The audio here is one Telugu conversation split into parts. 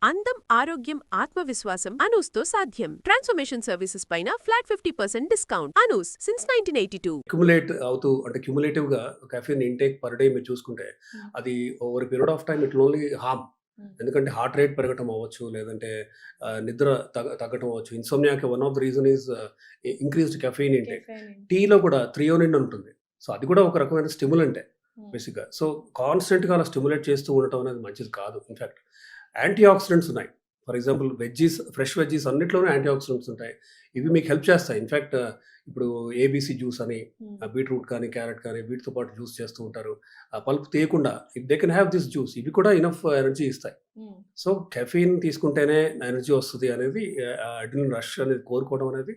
అందం, ఆరోగ్యం, ఆత్మవిశ్వాసం అనూస్తో సాధ్యం. ట్రాన్స్ఫర్మేషన్ సర్వీసెస్ పైన flat 50% discount. Anu's since 1982. Accumulate అవుతూ అంటే క్యుములేటివ్‌గా కెఫెన్ ఇంటేక్ పర్ డే మీరు చూసుకుంటే అది over period of time it will only harm. ఎందుకంటే హార్ట్ రేట్ పెరగటం అవ్వచ్చు, లేదంటే నిద్ర తగ్గటం అవ్వచ్చు. ఇన్సోమ్నియాకి one of the reason is increased caffeine intake. టీలో కూడా థ్రియోనిన్ ఉంటుంది. సో అది కూడా ఒక రకమైన స్టిమ్యులెంటే బేసిక్‌గా. సో కాన్స్టెంట్‌గా అలా స్టిమ్యులేట్ చేస్తూ ఉండటం అనేది మంచిది కాదు. ఇన్‌ఫాక్ట్ యాంటీ ఆక్సిడెంట్స్ ఉన్నాయి. ఫర్ ఎగ్జాంపుల్ ఫ్రెష్ వెజ్జీస్ అన్నిట్లోనూ యాంటీ ఆక్సిడెంట్స్ ఉంటాయి. ఇవి మీకు హెల్ప్ చేస్తాయి. ఇన్‌ఫాక్ట్ ఇప్పుడు ఏబీసీ జ్యూస్ అని, బీట్రూట్ కానీ, క్యారెట్ కానీ వీటితో పాటు జ్యూస్ చేస్తూ ఉంటారు. పల్ప్ తీయకుండా if they can have this juice, ఇవి కూడా ఇనఫ్ ఎనర్జీ ఇస్తాయి. సో కెఫీన్ తీసుకుంటేనే ఎనర్జీ వస్తుంది అనేది, అడ్రినల్ రష్ అనేది కోరుకోవడం అనేది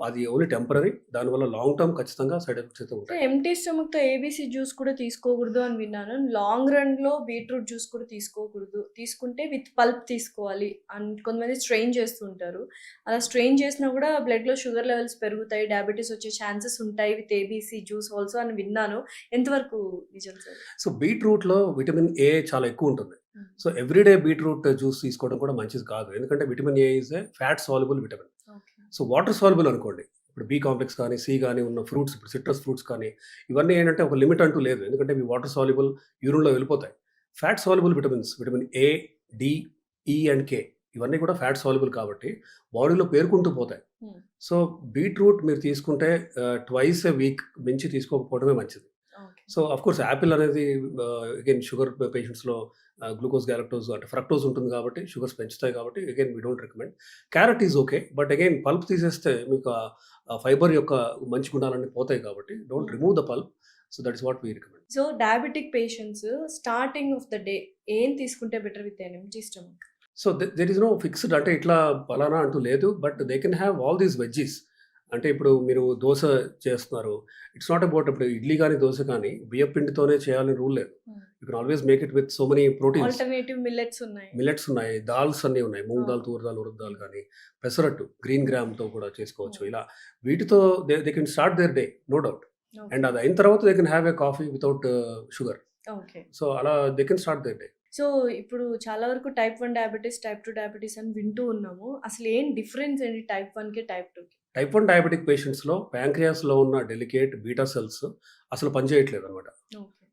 అది ఓన్లీ టెంపరరీ. దానివల్ల లాంగ్ టర్మ్ ఖచ్చితంగా సైడ్ ఎఫెక్ట్స్ అయితే ఉంటాయి. ఎంటీ స్టమక్‌తో ఏబీసీ జ్యూస్ కూడా తీసుకోకూడదు అని విన్నాను. లాంగ్ రన్‌లో బీట్రూట్ జ్యూస్ కూడా తీసుకోకూడదు. తీసుకుంటే విత్ పల్ప్ తీసుకోవాలి అని కొంతమంది స్ట్రెయిన్ చేస్తుంటారు. అలా స్ట్రెయిన్ చేసినా కూడా బ్లడ్‌లో షుగర్ లెవెల్స్ పెరుగుతాయి, డయాబెటిస్ వచ్చే ఛాన్సెస్ ఉంటాయి విత్ ఏబీసీ జ్యూస్ ఆల్సో అని విన్నాను. ఎంతవరకు నిజం సార్? సో బీట్రూట్‌లో విటమిన్ ఏ చాలా ఎక్కువ ఉంటుంది. సో ఎవ్రీడే బీట్రూట్ జ్యూస్ తీసుకోవడం కూడా మంచిది కాదు. ఎందుకంటే vitamin A is a fat soluble vitamin. So water soluble అనుకోండి. ఇప్పుడు బి కాంప్లెక్స్ కానీ, సి కానీ ఉన్న ఫ్రూట్స్, ఇప్పుడు సిట్రస్ ఫ్రూట్స్ కానీ ఇవన్నీ ఏంటంటే ఒక లిమిట్ అంటూ లేదు. ఎందుకంటే ఇవి వాటర్ సాల్యుబుల్, యూరిన్‌లో వెళ్ళిపోతాయి. Fat soluble vitamins vitamin A, D, E and K ఇవన్నీ కూడా ఫ్యాట్ సాల్యుబుల్ కాబట్టి బాడీలో పేరుకుంటూ పోతాయి. సో బీట్రూట్ మీరు తీసుకుంటే ట్వైస్ ఎ వీక్ మించి తీసుకోకపోవడమే మంచిది. సో అఫ్‌కోర్స్ యాపిల్ అనేది అగైన్ షుగర్ పేషెంట్స్‌లో గ్లూకోజ్, గ్యాలక్టోజ్ అంటే ఫ్రక్టోజ్ ఉంటుంది కాబట్టి షుగర్స్ పెంచుతాయి కాబట్టి again we don't recommend. Carrot is okay. But again pulp తీసేస్తే మీకు ఫైబర్ యొక్క మంచి గుణాలన్నీ పోతాయి కాబట్టి don't remove the pulp. So that is what we recommend. So diabetic patients starting of the day ఏం తీసుకుంటే better with an empty stomach? So there is no fixed అంటే ఇట్లా పలానా అంటూ లేదు. But they can have all these veggies. అంటే ఇప్పుడు మీరు దోస చేస్తున్నారు. ఇట్స్ నాట్ అబౌట్ ఇప్పుడు ఇడ్లీ కానీ, దోస కానీ బియ్యపు పిండితోనే చేయాలని రూల్ లేదు. You can always make it with so many proteins. Alternative millets ఉన్నాయి. దాల్స్ అన్నీ ఉన్నాయి. మూంగ్ దాల్, తూర్ దాల్, ఉరద్ దాల్ కానీ, పెసరట్టు, గ్రీన్ గ్రామ్‌తో కూడా చేసుకోవచ్చు. ఇలా వీటితో they can start their day no doubt. And అది అయిన తర్వాత they can have a coffee without sugar. Okay. So అలా they can start their day. So ఇప్పుడు చాలా వరకు టైప్ 1 డయాబెటిస్, టైప్ 2 డయాబెటిస్ అని వింటూ ఉన్నాము. అసలు ఏం డిఫరెన్స్ ఏంటి టైప్ 1కి, టైప్ 2కి? టైప్ 1 డయాబెటిక్ పేషెంట్స్‌లో ప్యాంక్రియాస్‌లో ఉన్న డెలికేట్ బీటా సెల్స్ అసలు పనిచేయట్లేదనమాట.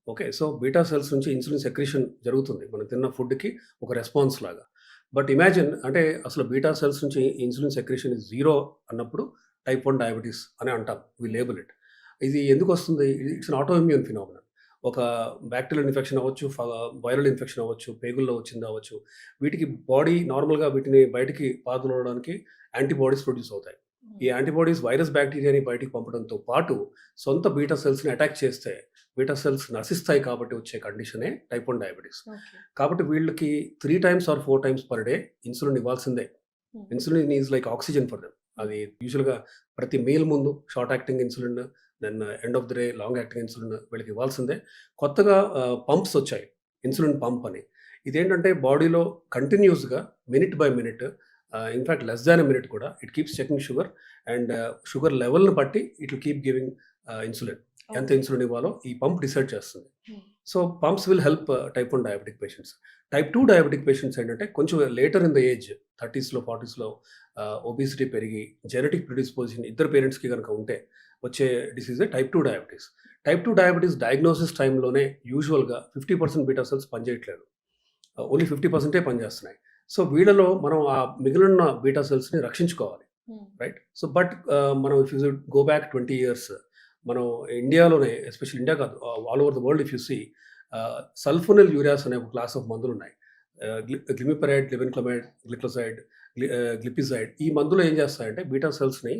ఓకే. సో బీటా సెల్స్ నుంచి ఇన్సులిన్ సెక్రీషన్ జరుగుతుంది. మనం తిన్న ఫుడ్‌కి ఒక రెస్పాన్స్ లాగా. బట్ ఇమాజిన్ అంటే అసలు బీటా సెల్స్ నుంచి ఇన్సులిన్ సెక్రీషన్ ఇస్ జీరో అన్నప్పుడు టైప్ 1 డయాబెటిస్ అని అంటాం. We label it. ఇది ఎందుకొస్తుంది? It's an autoimmune phenomenon. ఒక బ్యాక్టీరియల్ ఇన్ఫెక్షన్ అవ్వచ్చు, వైరల్ ఇన్ఫెక్షన్ అవ్వచ్చు, పేగుల్లో వచ్చింది అవ్వచ్చు. వీటికి బాడీ నార్మల్‌గా వీటిని బయటికి పారదోలడానికి యాంటీబాడీస్ ప్రొడ్యూస్ అవుతాయి. ఈ యాంటీబాడీస్ వైరస్, బ్యాక్టీరియాని బయటికి పంపడంతో పాటు సొంత బీటా సెల్స్‌ని అటాక్ చేస్తే బీటా సెల్స్ నశిస్తాయి కాబట్టి వచ్చే కండిషనే టైప్ 1 డయాబెటిస్. కాబట్టి వీళ్ళకి 3 times or 4 times per day insulin ఇవ్వాల్సిందే. Insulin is like oxygen for them. అది యూజువల్‌గా ప్రతి మీల్ ముందు short acting insulin, then end of the day long acting insulin వీళ్ళకి ఇవ్వాల్సిందే. కొత్తగా పంప్స్ వచ్చాయి, ఇన్సులిన్ పంప్ అని. ఇదేంటంటే బాడీలో కంటిన్యూస్‌గా minute by minute, in fact less than a minute కూడా it keeps checking sugar and sugar లెవెల్‌ని బట్టి it will keep giving insulin. ఎంత ఇన్సులిన్ ఇవ్వాలో ఈ పంప్ డిసైడ్ చేస్తుంది. So pumps will help type 1 diabetic patients. Type 2 diabetic patients ఏంటంటే కొంచెం లేటర్ ఇన్ ద ఏజ్ 30స్‌లో 40స్‌లో ఒబిసిటీ పెరిగి జెనెటిక్ ప్రిడిస్పోజిషన్ ఇద్దరు పేరెంట్స్‌కి గనుక ఉంటే వచ్చే డిసీజే type 2 diabetes. Type 2 diabetes diagnosis టైంలోనే యూజువల్‌గా 50% బీటా సెల్స్ పనిచేయట్లేదు. ఓన్లీ 50%ఏ పనిచేస్తున్నాయి. సో వీళ్ళలో మనం ఆ మిగిలిన బీటా సెల్స్‌ని రక్షించుకోవాలి. రైట్. సో బట్ మనం if you go back 20 years మనం ఇండియాలోనే, ఎస్పెషల్లీ ఇండియా కాదు, all over the world if you see sulfonyl ureas అనే ఒక క్లాస్ ఆఫ్ మందులున్నాయి. Glimepiride, glibenclamide, gliclazide, glipizide. ఈ మందులు ఏం చేస్తాయంటే బీటా సెల్స్‌ని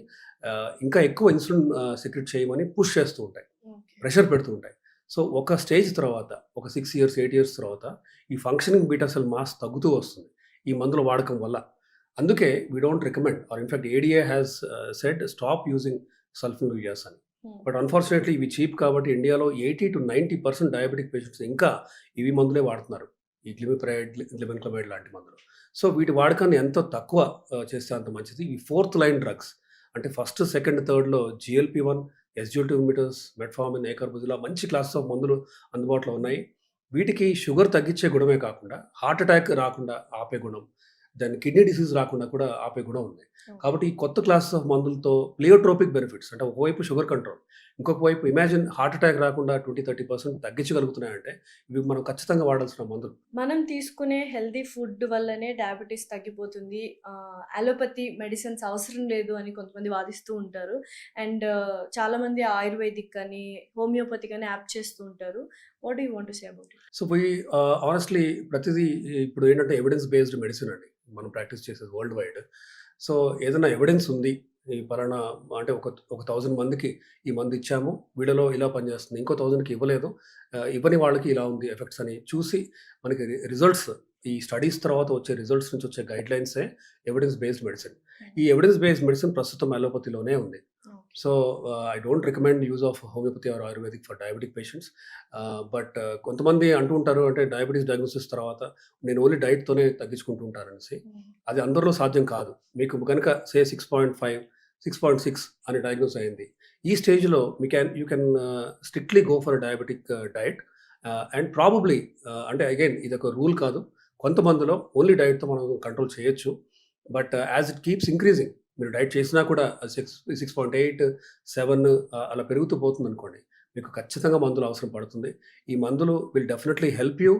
ఇంకా ఎక్కువ ఇన్సులిన్ సెక్రెట్ చేయమని పుష్ చేస్తూ ఉంటాయి, ప్రెషర్ పెడుతూ ఉంటాయి. సో ఒక స్టేజ్ తర్వాత, ఒక 6 ఇయర్స్, 8 ఇయర్స్ తర్వాత ఈ ఫంక్షనింగ్ బీటా సెల్ మాస్ తగ్గుతూ వస్తుంది ఈ మందుల వాడకం వల్ల. అందుకే we don't recommend, or in fact ADA has said stop using sulfonyl ureas అని. బట్ అన్‌ఫార్చునేట్‌లీ ఇవి చీప్ కాబట్టి ఇండియాలో 80-90% డయాబెటిక్ పేషెంట్స్ ఇంకా ఇవి మందులే వాడుతున్నారు. ఈ గ్లిమిపరైడ్, లివెన్క్లమైడ్ లాంటి మందులు. సో వీటి వాడకాన్ని ఎంత తక్కువ చేస్తే అంత మంచిది. ఇవి 4th లైన్ డ్రగ్స్. అంటే ఫస్ట్, సెకండ్, థర్డ్‌లో GLP-1, SGLT ఇన్హిబిటర్స్, మెట్ఫార్మిన్, ఏకార్బోజిలా మంచి క్లాసెస్ ఆఫ్ మందులు అందుబాటులో ఉన్నాయి. వీటికి షుగర్ తగ్గించే గుణమే కాకుండా హార్ట్ అటాక్ రాకుండా ఆపే గుణం, దాని కిడ్నీ డిసీజ్ రాకుండా కూడా ఆపే గుణం ఉంది. కాబట్టి ఈ కొత్త క్లాస్ ఆఫ్ మందులతో ప్లియోట్రోపిక్ బెనిఫిట్స్ అంటే ఒకవైపు షుగర్ కంట్రోల్, ఇంకొక వైపు ఇమాజిన్ హార్ట్ అటాక్ రాకుండా 20-30% తగ్గించగలుగుతున్నాయంటే ఇవి మనం ఖచ్చితంగా వాడాల్సిన మందులు. మనం తీసుకునే హెల్తీ ఫుడ్ వల్లనే డయాబెటీస్ తగ్గిపోతుంది. అలోపతి మెడిసిన్స్ అవసరం లేదు అని కొంతమంది వాదిస్తూ ఉంటారు. అండ్ చాలామంది ఆయుర్వేదిక్ అని, హోమియోపతిక్ అని యాప్ చేస్తూ ఉంటారు. What do you want to say about it? So honestly ప్రతిదీ ఇప్పుడు ఏంటంటే ఎవిడెన్స్ బేస్డ్ మెడిసిన్ అండి. మనం ప్రాక్టీస్ చేసేది వరల్డ్ వైడ్. సో ఏదైనా ఎవిడెన్స్ ఉంది. ఈ పలానా అంటే ఒక 1000 మందికి ఈ మందు ఇచ్చాము. వీళ్ళలో ఇలా పనిచేస్తుంది. ఇంకో 1000కి ఇవ్వలేదు. ఇవ్వని వాళ్ళకి ఇలా ఉంది ఎఫెక్ట్స్ అని చూసి మనకి రిజల్ట్స్ ఈ స్టడీస్ తర్వాత వచ్చే రిజల్ట్స్ నుంచి వచ్చే గైడ్‌లైన్సే ఎవిడెన్స్ బేస్డ్ మెడిసిన్. ఈ ఎవిడెన్స్ బేస్డ్ మెడిసిన్ ప్రస్తుతం అలోపతిలోనే ఉంది. So I don't recommend use of homeopathy or ayurvedic for diabetic patients. But కొంతమంది అంటూ ఉంటారు అంటే డయాబెటీస్ డయాగ్నోసిస్ తర్వాత నేను ఓన్లీ డైట్‌తోనే తగ్గించుకుంటూ ఉంటారనేసి. అది అందరిలో సాధ్యం కాదు. మీకు గనుక సే 6.5, 6.6 అని డయాగ్నోస్ అయింది. ఈ స్టేజ్‌లో you can strictly go for diabetic diet. And probably అంటే అగైన్ ఇదొక రూల్ కాదు. కొంతమందిలో ఓన్లీ డైట్‌తో మనం కంట్రోల్ చేయొచ్చు. But as it keeps increasing మీరు డైట్ చేసినా కూడా 6.8, 7 అలా పెరుగుతూ పోతుందనుకోండి. మీకు ఖచ్చితంగా మందులు అవసరం పడుతుంది. ఈ మందులు will definitely help you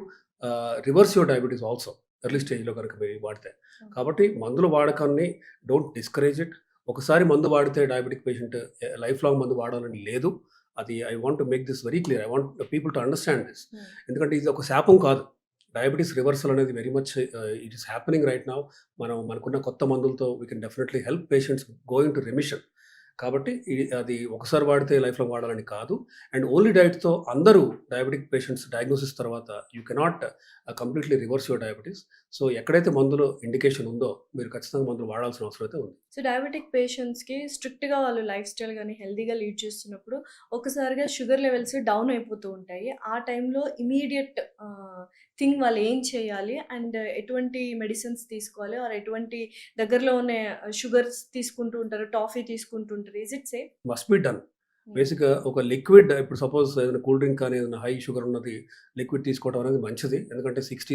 reverse your diabetes also early స్టేజ్‌లో కనుక మీరు వాడితే. కాబట్టి మందుల వాడకాన్ని డోంట్ డిస్కరేజ్ ఇట్. ఒకసారి మందు వాడితే డయాబెటిక్ పేషెంట్ లైఫ్ లాంగ్ మందు వాడాలని లేదు. అది I want to make this very clear. I want people to understand this. ఎందుకంటే ఇది ఒక శాపం కాదు. డయాబెటీస్ రివర్సల్ అనేది very much it is happening right now. మనకున్న కొత్త మందులతో we can definitely help patients going to remission. కాబట్టి అది ఒకసారి వాడితే లైఫ్ లాంగ్ వాడాలని కాదు. అండ్ ఓన్లీ డైట్‌తో అందరూ డయాబెటిక్ పేషెంట్స్ డయాగ్నోసిస్ తర్వాత you cannot completely reverse your diabetes. So ఎక్కడైతే మందులో ఇండికేషన్ ఉందో మీరు ఖచ్చితంగా మందులు వాడాల్సిన అవసరం అయితే ఉంది. సో డయాబెటిక్ పేషెంట్స్‌కి స్ట్రిక్ట్‌గా వాళ్ళు లైఫ్ స్టైల్ గాని హెల్తీగా లీడ్ చేస్తున్నప్పుడు ఒక్కసారిగా షుగర్ లెవెల్స్ డౌన్ అయిపోతూ ఉంటాయి. ఆ టైంలో ఇమ్మీడియేట్ థింగ్ వాళ్ళు ఏం చేయాలి? అండ్ ఎటువంటి మెడిసిన్స్ తీసుకోవాలి? ఆర్ ఎటువంటి దగ్గరలో ఉన్న షుగర్స్ తీసుకుంటూ ఉంటారు, టాఫీ తీసుకుంటూ ఉంటారు. Is it safe? Must be done. బేసిక్‌గా ఒక లిక్విడ్ ఇప్పుడు సపోజ్ ఏదైనా కూల్ డ్రింక్ కానీ ఏదైనా హై షుగర్ ఉన్నది లిక్విడ్ తీసుకోవడం అనేది మంచిది. ఎందుకంటే 60